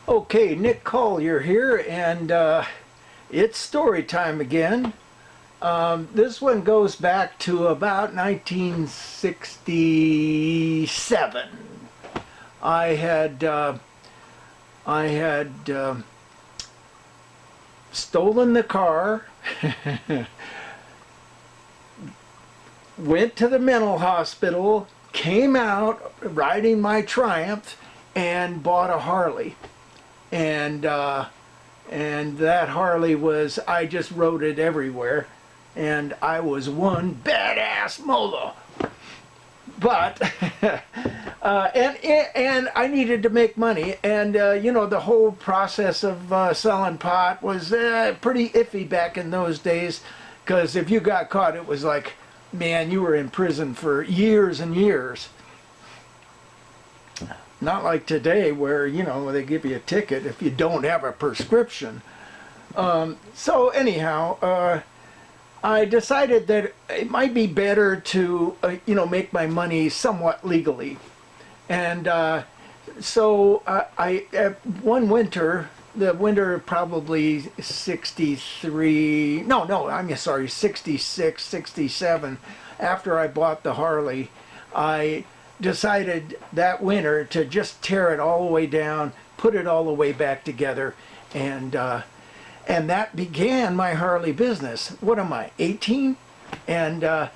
Okay, Nick Collier here, and it's story time again. This one goes back to about 1967. I had uh, I had stolen the car, went to the mental hospital, came out riding my Triumph, and bought a Harley. And that Harley was, I just rode it everywhere, and I was one badass molo. But and I needed to make money, and the whole process of selling pot was pretty iffy back in those days, because if you got caught, it was like, man, you were in prison for years and years. Not like today where, they give you a ticket if you don't have a prescription. So anyhow, I decided that it might be better to, make my money somewhat legally. And so one winter, the winter probably 63, I'm sorry, 66, 67, after I bought the Harley, I decided that winter to just tear it all the way down, put it all the way back together, and that began my Harley business. What am I, 18? And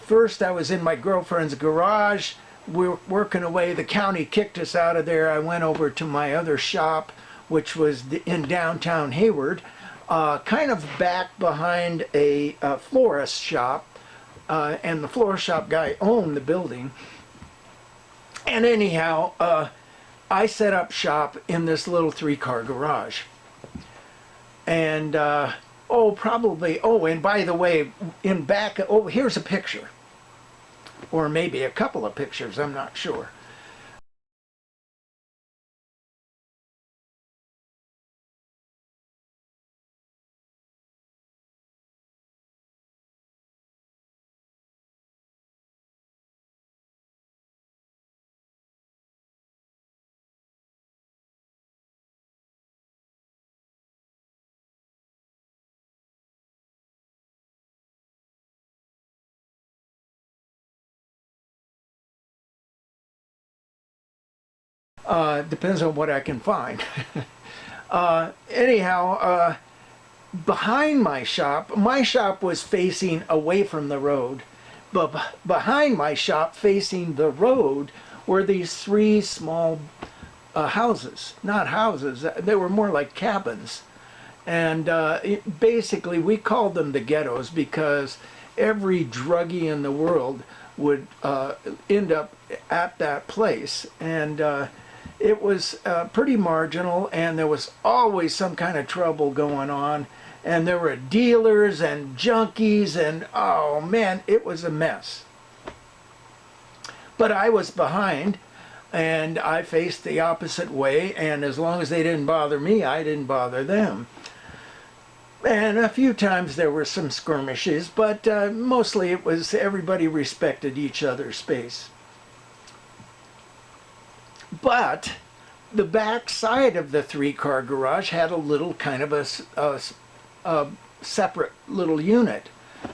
first I was in my girlfriend's garage. We're working away. The county kicked us out of there. I went over to my other shop, which was in downtown Hayward, kind of back behind a florist shop. And the floor shop guy owned the building. And anyhow, I set up shop in this little 3-car garage. And, and by the way, here's a picture. Or maybe a couple of pictures, I'm not sure. Depends on what I can find. Anyhow, behind my shop was facing away from the road, but behind my shop facing the road were these 3 small houses. Not houses, they were more like cabins. And basically we called them the ghettos because every druggie in the world would end up at that place. And it was pretty marginal, and there was always some kind of trouble going on, and there were dealers and junkies, and oh man, it was a mess. But I was behind, and I faced the opposite way, and as long as they didn't bother me, I didn't bother them. And a few times there were some skirmishes, but mostly it was everybody respected each other's space. But the back side of the 3-car garage had a little kind of a separate little unit,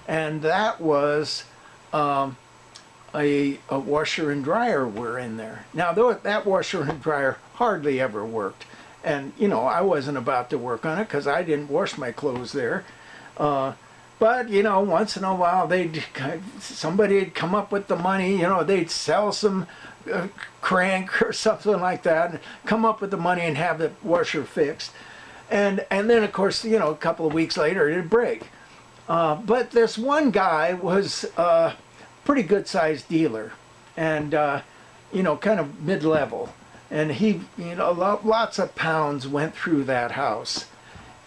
and that was a washer and dryer were in there. Now that washer and dryer hardly ever worked, and I wasn't about to work on it because I didn't wash my clothes there. But once in a while somebody'd come up with the money. They'd sell some crank or something like that, and come up with the money and have the washer fixed. And then of course a couple of weeks later it'd break. But this one guy was a pretty good sized dealer, and kind of mid-level, and he lots of pounds went through that house.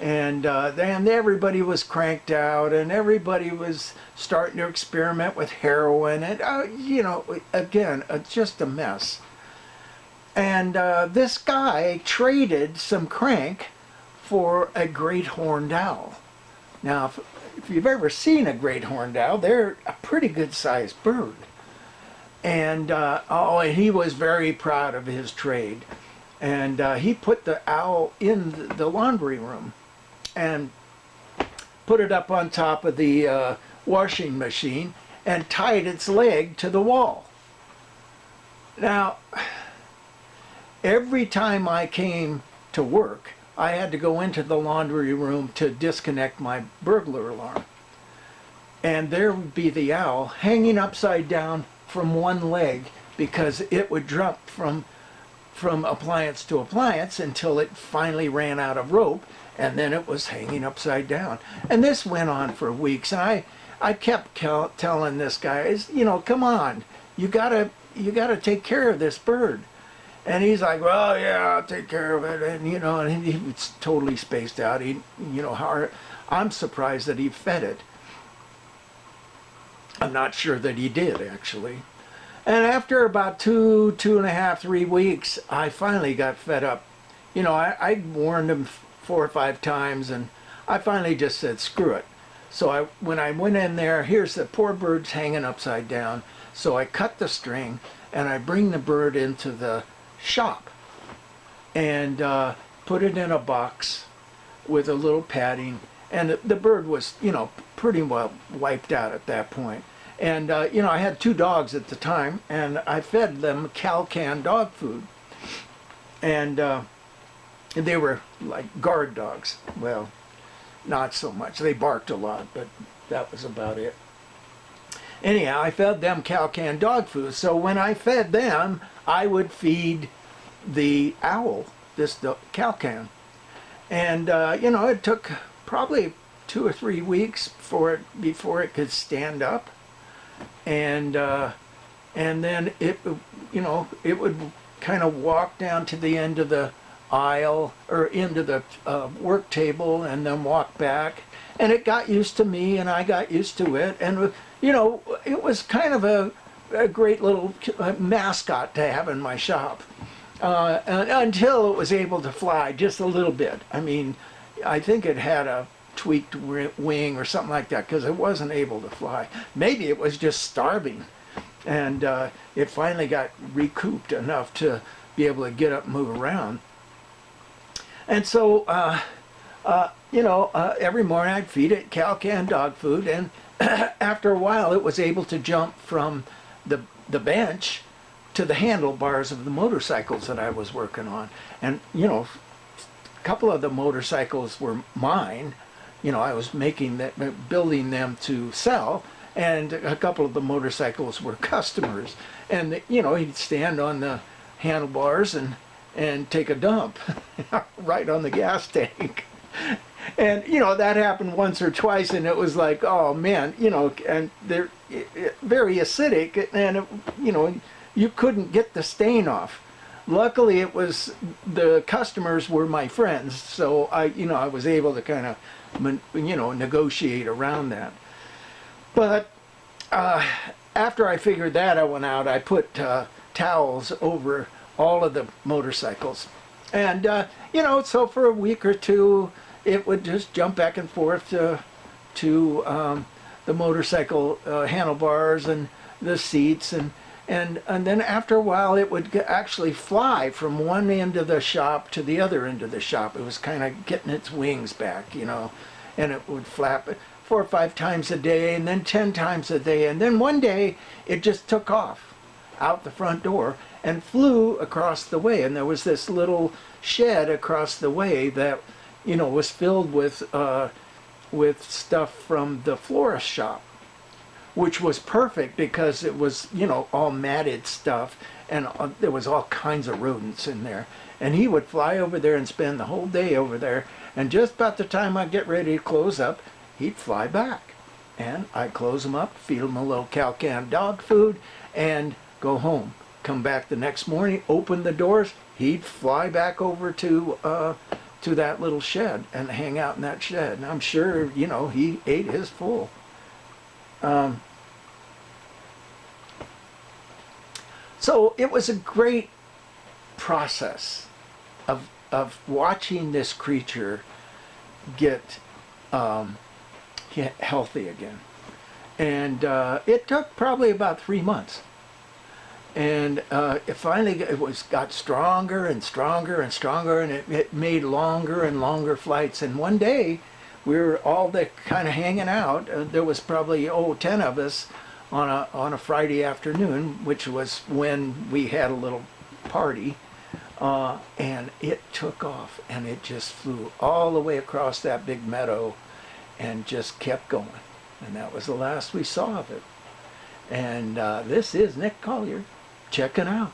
And then everybody was cranked out, and everybody was starting to experiment with heroin, and again, just a mess. And this guy traded some crank for a great horned owl. Now, if you've ever seen a great horned owl, they're a pretty good sized bird. And and he was very proud of his trade. And he put the owl in the laundry room and put it up on top of the washing machine and tied its leg to the wall. Now, every time I came to work, I had to go into the laundry room to disconnect my burglar alarm. And there would be the owl hanging upside down from one leg because it would jump from appliance to appliance until it finally ran out of rope, and then it was hanging upside down. And this went on for weeks, and I kept telling this guy, you know, come on, you gotta take care of this bird. And he's like, well, yeah, I'll take care of it. And, you know, and he was totally spaced out. He, you know, I'm surprised that he fed it. I'm not sure that he did, actually. And after about 2.5, 3 weeks, I finally got fed up. You know, I warned him 4 or 5 times, and I finally just said, screw it. So when I went in there, here's the poor bird's hanging upside down. So I cut the string, and I bring the bird into the shop and put it in a box with a little padding. And the bird was, you know, pretty well wiped out at that point. And, you know, I had 2 dogs at the time, and I fed them Cal-Can dog food. And they were like guard dogs. Well, not so much. They barked a lot, but that was about it. Anyhow, I fed them Cal-Can dog food. So when I fed them, I would feed the owl the Cal-Can. And, you know, it took probably 2 or 3 weeks before it could stand up. And then it, you know, it would kind of walk down to the end of the aisle or into the work table and then walk back. And it got used to me, and I got used to it. And, you know, it was kind of a great little mascot to have in my shop until it was able to fly just a little bit. I mean, I think it had a tweaked wing or something like that because it wasn't able to fly. Maybe it was just starving, and it finally got recouped enough to be able to get up and move around. And so, you know, every morning I'd feed it Cal-Can dog food, and after a while it was able to jump from the bench to the handlebars of the motorcycles that I was working on. And, you know, a couple of the motorcycles were mine. You know, I was building them to sell, and a couple of the motorcycles were customers. And, you know, he'd stand on the handlebars and take a dump right on the gas tank. And, you know, that happened once or twice, and it was like, oh, man, you know, and they're very acidic, and, you know, you couldn't get the stain off. Luckily, it was the customers were my friends, so I was able to kind of, negotiate around that. But after I figured that out, I put towels over all of the motorcycles, and so for a week or two, it would just jump back and forth to the motorcycle handlebars and the seats, and then after a while it would actually fly from one end of the shop to the other end of the shop. It was kind of getting its wings back, and it would flap 4 or 5 times a day, and then 10 times a day, and then one day it just took off out the front door and flew across the way. And there was this little shed across the way that was filled with stuff from the florist shop, which was perfect because it was, all matted stuff, and there was all kinds of rodents in there. And he would fly over there and spend the whole day over there, and just about the time I'd get ready to close up, he'd fly back. And I'd close him up, feed him a little Cal-Can dog food, and go home. Come back the next morning, open the doors, he'd fly back over to that little shed and hang out in that shed. And I'm sure, he ate his full. So it was a great process of watching this creature get healthy again. And it took probably about 3 months. And it finally got stronger and stronger and stronger, and it made longer and longer flights. And one day, we were all kind of hanging out. There was probably 10 of us on a Friday afternoon, which was when we had a little party. And it took off, and it just flew all the way across that big meadow, and just kept going. And that was the last we saw of it. And this is Nick Collier checking out.